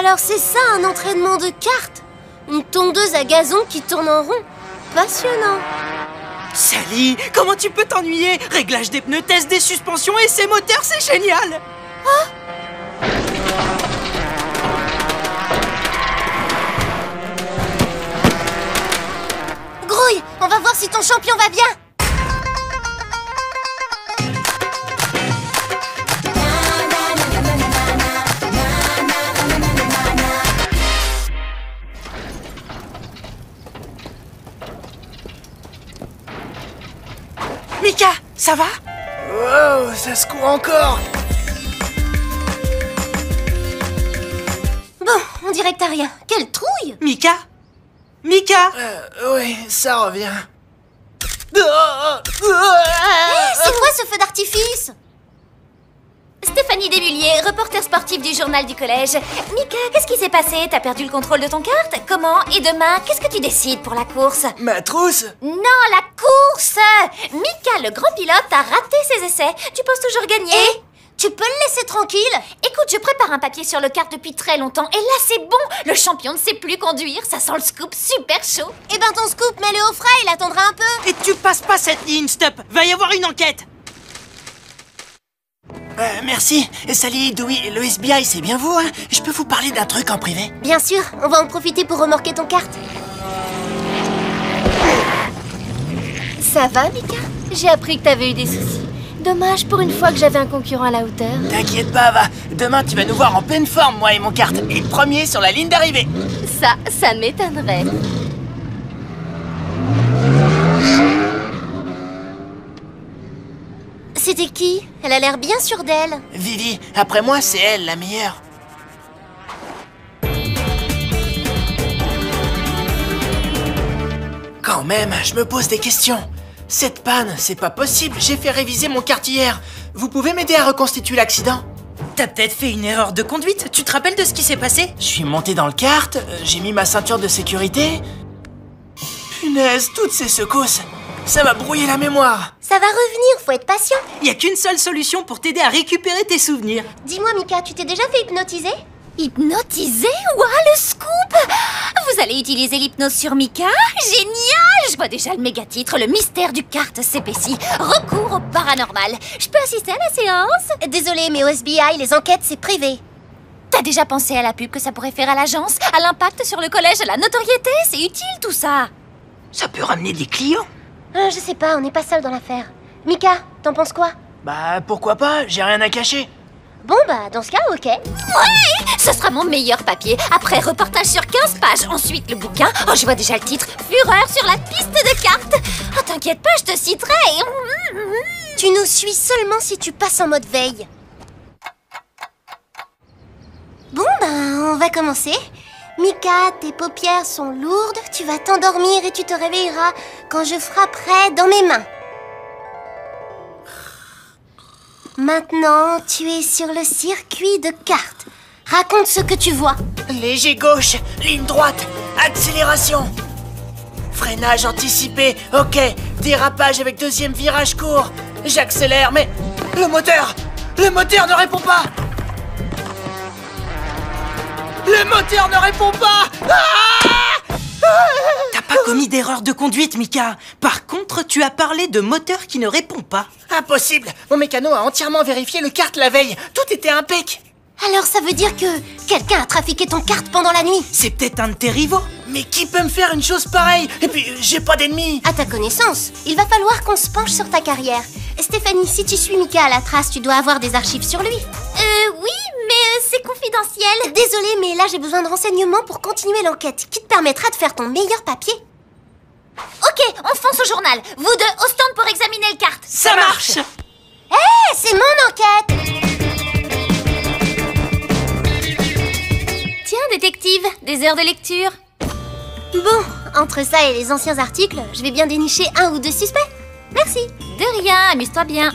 Alors c'est ça un entraînement de cartes? Une tondeuse à gazon qui tourne en rond? Passionnant. Sally, comment tu peux t'ennuyer? Réglage des pneus, test des suspensions et ses moteurs, c'est génial! Oh! Grouille, on va voir si ton champion va bien. Mika, ça va? Wow, ça se court encore. Bon, on dirait que t'as rien. Quelle trouille! Mika? Mika? Oui, ça revient. C'est quoi ce feu d'artifice? Stéphanie Desmulliers, reporter sportif du journal du collège. Mika, qu'est-ce qui s'est passé? T'as perdu le contrôle de ton kart? Comment? Et demain, qu'est-ce que tu décides pour la course? Ma trousse? Non, la course! Mika, le grand pilote, a raté ses essais. Tu penses toujours gagner? Tu peux le laisser tranquille? Écoute, je prépare un papier sur le kart depuis très longtemps. Et là, c'est bon! Le champion ne sait plus conduire. Ça sent le scoop super chaud. Eh ben ton scoop, mets-le au frais, il attendra un peu. Et tu passes pas cette ligne, stop! Va y avoir une enquête! Merci. Sally, Dewey, le FBI, c'est bien vous, hein? Je peux vous parler d'un truc en privé? Bien sûr, on va en profiter pour remorquer ton kart. Ça va, Mika? J'ai appris que t'avais eu des soucis. Dommage, pour une fois que j'avais un concurrent à la hauteur. T'inquiète pas, va. Demain, tu vas nous voir en pleine forme, moi et mon kart. Et premier sur la ligne d'arrivée. Ça m'étonnerait. C'était qui? Elle a l'air bien sûre d'elle. Vivi, après moi, c'est elle la meilleure. Quand même, je me pose des questions. Cette panne, c'est pas possible. J'ai fait réviser mon kart hier. Vous pouvez m'aider à reconstituer l'accident? T'as peut-être fait une erreur de conduite? Tu te rappelles de ce qui s'est passé? Je suis monté dans le kart, j'ai mis ma ceinture de sécurité. Punaise, toutes ces secousses. Ça va brouiller la mémoire. Ça va revenir, faut être patient. Y a qu'une seule solution pour t'aider à récupérer tes souvenirs. Dis-moi Mika, tu t'es déjà fait hypnotiser? Hypnotisé? Ouah, le scoop! Vous allez utiliser l'hypnose sur Mika? Génial! Je vois déjà le méga titre, le mystère du kart s'épaissit. Recours au paranormal. Je peux assister à la séance? Désolée, mais au FBI, les enquêtes, c'est privé. T'as déjà pensé à la pub que ça pourrait faire à l'agence? À l'impact sur le collège, à la notoriété? C'est utile tout ça! Ça peut ramener des clients. Je sais pas, on n'est pas seul dans l'affaire. Mika, t'en penses quoi? Bah, pourquoi pas, j'ai rien à cacher. Bon bah, dans ce cas, ok. Ouais! Ce sera mon meilleur papier. Après, reportage sur 15 pages. Ensuite, le bouquin. Oh, je vois déjà le titre. Fureur sur la piste de cartes. Oh, t'inquiète pas, je te citerai. Tu nous suis seulement si tu passes en mode veille. Bon ben, on va commencer. Mika, tes paupières sont lourdes. Tu vas t'endormir et tu te réveilleras quand je frapperai dans mes mains. Maintenant, tu es sur le circuit de cartes. Raconte ce que tu vois. Léger gauche, ligne droite, accélération. Freinage anticipé, ok. Dérapage avec deuxième virage court. J'accélère, mais le moteur ne répond pas. Le moteur ne répond pas. T'as pas commis d'erreur de conduite, Mika. Par contre, tu as parlé de moteur qui ne répond pas. Impossible. Mon mécano a entièrement vérifié le kart la veille. Tout était impec. Alors ça veut dire que quelqu'un a trafiqué ton kart pendant la nuit? C'est peut-être un de tes rivaux. Mais qui peut me faire une chose pareille? Et puis, j'ai pas d'ennemis. À ta connaissance, il va falloir qu'on se penche sur ta carrière. Stéphanie, si tu suis Mika à la trace, tu dois avoir des archives sur lui. Oui, mais c'est confidentiel. Désolée, mais là j'ai besoin de renseignements pour continuer l'enquête, qui te permettra de faire ton meilleur papier. Ok, on fonce au journal. Vous deux, au stand pour examiner le kart. Ça marche. Hé, c'est mon enquête! Tiens, détective, des heures de lecture. Bon, entre ça et les anciens articles, je vais bien dénicher un ou deux suspects. Merci. De rien, amuse-toi bien.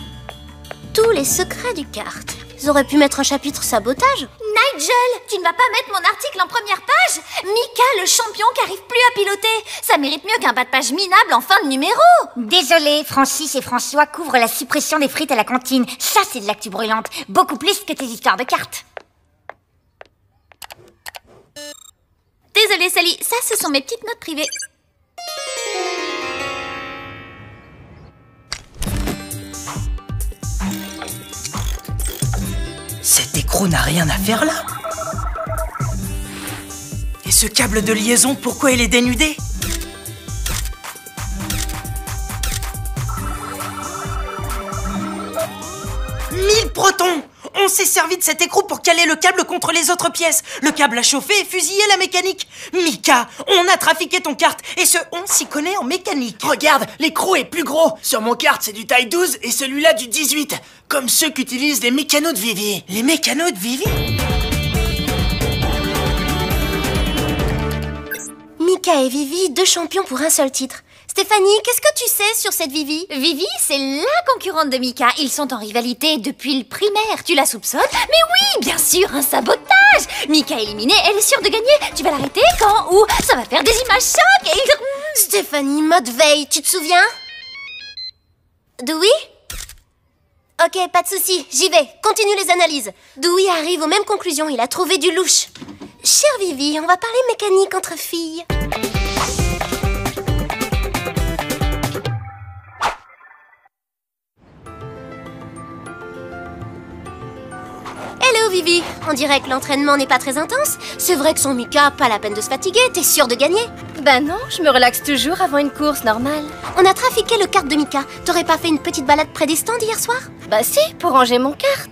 Tous les secrets du kart. Ils auraient pu mettre un chapitre sabotage. Nigel, tu ne vas pas mettre mon article en première page? Mika, le champion qui arrive plus à piloter. Ça mérite mieux qu'un bas de page minable en fin de numéro. Désolé, Francis et François couvrent la suppression des frites à la cantine. Ça, c'est de l'actu brûlante. Beaucoup plus que tes histoires de cartes. Désolée, Sally. Ça, ce sont mes petites notes privées. Cet écrou n'a rien à faire là. Et ce câble de liaison, pourquoi il est dénudé? Mille protons! On s'est servi de cet écrou pour caler le câble contre les autres pièces. Le câble a chauffé et fusillé la mécanique. Mika, on a trafiqué ton kart et ce on s'y connaît en mécanique. Regarde, l'écrou est plus gros. Sur mon kart, c'est du taille 12 et celui-là du 18. Comme ceux qu'utilisent les mécanos de Vivi. Les mécanos de Vivi? Mika et Vivi, 2 champions pour un seul titre. Stéphanie, qu'est-ce que tu sais sur cette Vivi? Vivi, c'est la concurrente de Mika. Ils sont en rivalité depuis le primaire. Tu la soupçonnes? Mais oui, bien sûr, un sabotage. Mika éliminée, elle est sûre de gagner. Tu vas l'arrêter quand? Où? Ça va faire des images chocs et... Stéphanie, mode veille, tu te souviens? Dewey? Ok, pas de souci, j'y vais. Continue les analyses. Dewey arrive aux mêmes conclusions, il a trouvé du louche. Chère Vivi, on va parler mécanique entre filles. Hello Vivi, on dirait que l'entraînement n'est pas très intense. C'est vrai que sans Mika, pas la peine de se fatiguer, t'es sûre de gagner? Ben non, je me relaxe toujours avant une course normale. On a trafiqué le kart de Mika. T'aurais pas fait une petite balade près des stands hier soir? Bah si, pour ranger mon kart.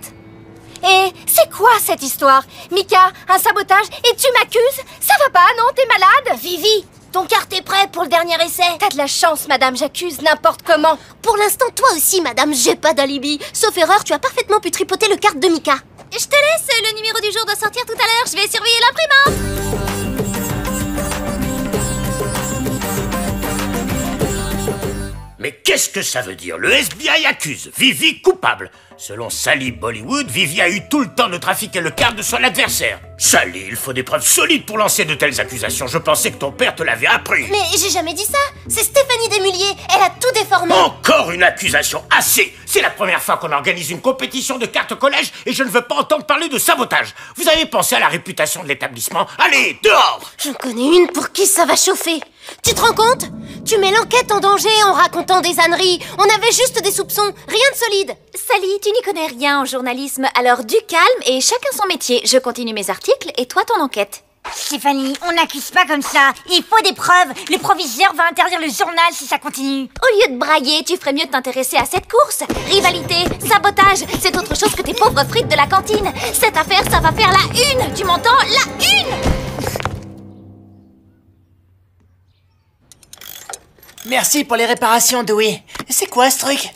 Et c'est quoi cette histoire? Mika, un sabotage et tu m'accuses? Ça va pas, non? T'es malade? Vivi, ton kart est prêt pour le dernier essai. T'as de la chance, madame, j'accuse n'importe comment. Pour l'instant, toi aussi, madame, j'ai pas d'alibi. Sauf erreur, tu as parfaitement pu tripoter le kart de Mika. Je te laisse, le numéro du jour doit sortir tout à l'heure. Je vais surveiller l'imprimante. Mais qu'est-ce que ça veut dire? Le FBI accuse Vivi coupable. Selon Sally Bollywood, Vivi a eu tout le temps de trafiquer le kart de son adversaire. Sally, il faut des preuves solides pour lancer de telles accusations. Je pensais que ton père te l'avait appris. Mais j'ai jamais dit ça. C'est Stéphanie Desmulliers. Elle a tout déformé. Encore une accusation. Assez. C'est la première fois qu'on organise une compétition de cartes au collège et je ne veux pas entendre parler de sabotage. Vous avez pensé à la réputation de l'établissement? Allez, dehors! J'en connais une pour qui ça va chauffer. Tu te rends compte? Tu mets l'enquête en danger en racontant des âneries. On avait juste des soupçons, rien de solide. Sally, tu n'y connais rien en journalisme, alors du calme et chacun son métier. Je continue mes articles et toi ton enquête. Stéphanie, on n'accuse pas comme ça. Il faut des preuves. Le proviseur va interdire le journal si ça continue. Au lieu de brailler, tu ferais mieux de t'intéresser à cette course. Rivalité, sabotage, c'est autre chose que tes pauvres frites de la cantine. Cette affaire, ça va faire la une. Tu m'entends? La une! Merci pour les réparations, Dewey. C'est quoi ce truc?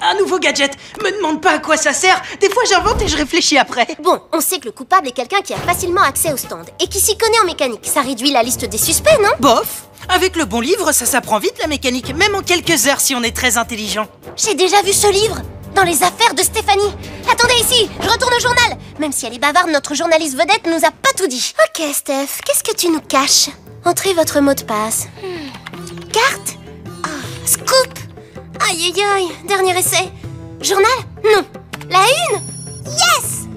Un nouveau gadget. Me demande pas à quoi ça sert. Des fois j'invente et je réfléchis après. Bon, on sait que le coupable est quelqu'un qui a facilement accès au stand et qui s'y connaît en mécanique. Ça réduit la liste des suspects, non? Bof. Avec le bon livre, ça s'apprend vite la mécanique, même en quelques heures si on est très intelligent. J'ai déjà vu ce livre dans les affaires de Stéphanie. Attendez ici, je retourne au journal. Même si elle est bavarde, notre journaliste vedette nous a pas tout dit. Ok, Steph, qu'est-ce que tu nous caches? Entrez votre mot de passe. Carte? Ah, scoop! Aïe aïe aïe, dernier essai. Journal? Non. La une? Yes!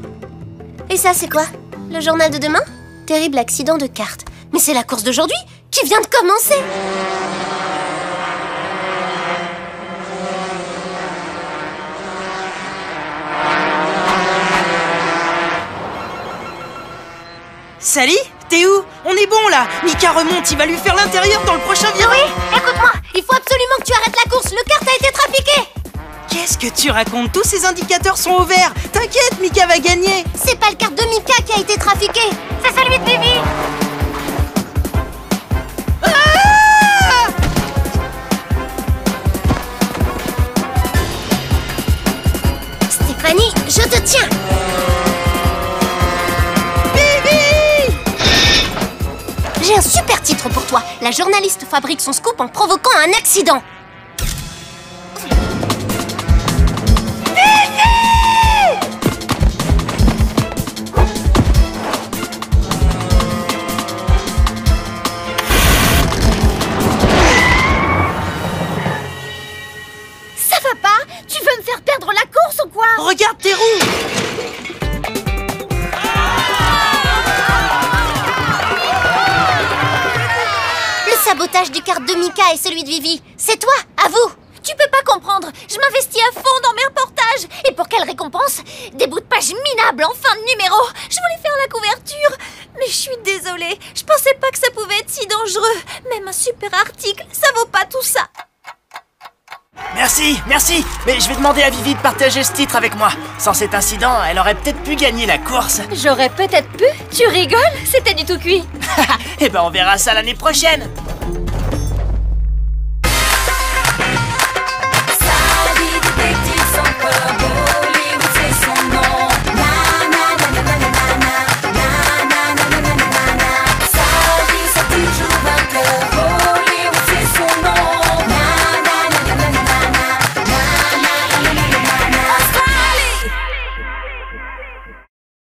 Et ça, c'est quoi? Le journal de demain? Terrible accident de carte. Mais c'est la course d'aujourd'hui qui vient de commencer. Sally, t'es où? On est bon là. Mika remonte, il va lui faire l'intérieur dans le prochain virage. Oui, écoute-moi, il faut absolument que tu arrêtes la course. Le kart a été trafiqué. Qu'est-ce que tu racontes? Tous ces indicateurs sont au vert. T'inquiète, Mika va gagner. C'est pas le kart de Mika qui a été trafiqué. C'est celui de Vivi. Stéphanie, je te tiens. J'ai un super titre pour toi. La journaliste fabrique son scoop en provoquant un accident. Ça va pas? Tu veux me faire perdre la course ou quoi? Regarde tes roues. reportage du kart de Mika et celui de Vivi. C'est toi, à vous. Tu peux pas comprendre, je m'investis à fond dans mes reportages. Et pour quelle récompense? Des bouts de pages minables en fin de numéro. Je voulais faire la couverture, mais je suis désolée. Je pensais pas que ça pouvait être si dangereux. Même un super article, ça vaut pas tout ça. Merci, merci. Mais je vais demander à Vivi de partager ce titre avec moi. Sans cet incident, elle aurait peut-être pu gagner la course. J'aurais peut-être pu. Tu rigoles? C'était du tout cuit. Eh ben on verra ça l'année prochaine.